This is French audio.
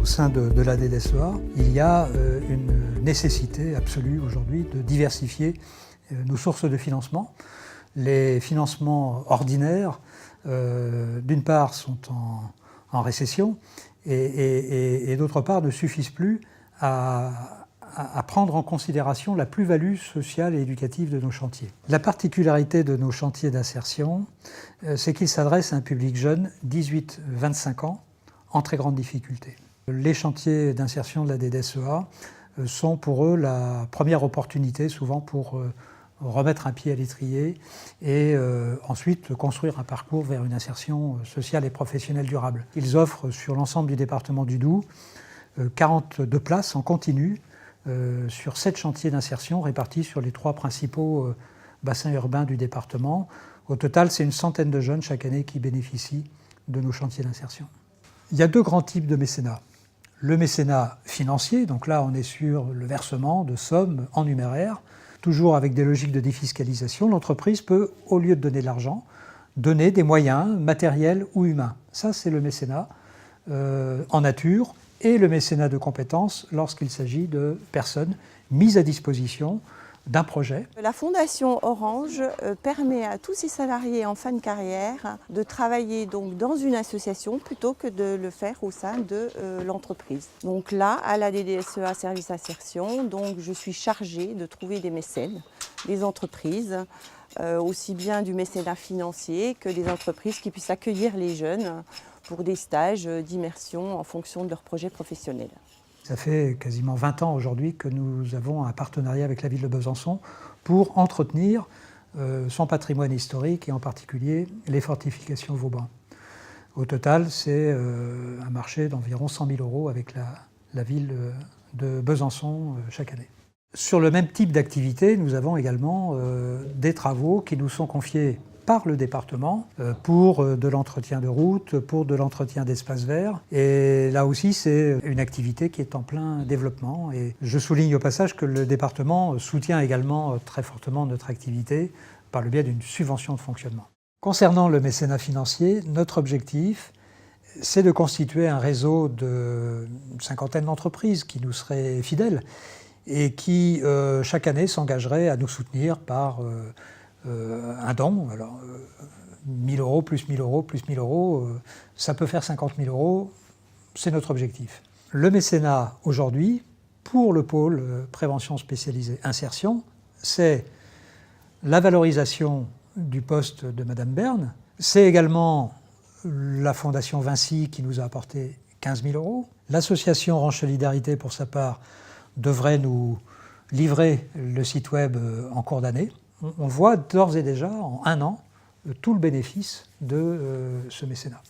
Au sein de la DDSEA, il y a une nécessité absolue aujourd'hui de diversifier nos sources de financement. Les financements ordinaires, d'une part, sont en récession et d'autre part, ne suffisent plus à prendre en considération la plus-value sociale et éducative de nos chantiers. La particularité de nos chantiers d'insertion, c'est qu'ils s'adressent à un public jeune, 18-25 ans, en très grande difficulté. Les chantiers d'insertion de la DDSEA sont pour eux la première opportunité, souvent pour remettre un pied à l'étrier et ensuite construire un parcours vers une insertion sociale et professionnelle durable. Ils offrent sur l'ensemble du département du Doubs 42 places en continu sur 7 chantiers d'insertion répartis sur les 3 principaux bassins urbains du département. Au total, c'est une centaine de jeunes chaque année qui bénéficient de nos chantiers d'insertion. Il y a 2 grands types de mécénat. Le mécénat financier, donc là on est sur le versement de sommes en numéraire, toujours avec des logiques de défiscalisation. L'entreprise peut, au lieu de donner de l'argent, donner des moyens matériels ou humains. Ça, c'est le mécénat en nature et le mécénat de compétences lorsqu'il s'agit de personnes mises à disposition d'un projet. La Fondation Orange permet à tous ses salariés en fin de carrière de travailler donc dans une association plutôt que de le faire au sein de l'entreprise. Donc là, à la DDSEA Service Insertion, donc je suis chargée de trouver des mécènes, des entreprises, aussi bien du mécénat financier que des entreprises qui puissent accueillir les jeunes pour des stages d'immersion en fonction de leur projet professionnel. Ça fait quasiment 20 ans aujourd'hui que nous avons un partenariat avec la ville de Besançon pour entretenir son patrimoine historique et en particulier les fortifications Vauban. Au total, c'est un marché d'environ 100 000 € avec la ville de Besançon chaque année. Sur le même type d'activité, nous avons également des travaux qui nous sont confiés par le département pour de l'entretien de routes, pour de l'entretien d'espaces verts. Et là aussi, c'est une activité qui est en plein développement. Et je souligne au passage que le département soutient également très fortement notre activité par le biais d'une subvention de fonctionnement. Concernant le mécénat financier, notre objectif, c'est de constituer un réseau d'une cinquantaine d'entreprises qui nous seraient fidèles et qui, chaque année, s'engageraient à nous soutenir par un don. Alors 1 000 € plus 1 000 € plus 1 000 €, ça peut faire 50 000 €, c'est notre objectif. Le mécénat aujourd'hui, pour le pôle prévention spécialisée insertion, c'est la valorisation du poste de Madame Berne, c'est également la Fondation Vinci qui nous a apporté 15 000 €, l'association Orange Solidarité pour sa part devrait nous livrer le site web en cours d'année. On voit d'ores et déjà, en 1 an, tout le bénéfice de ce mécénat.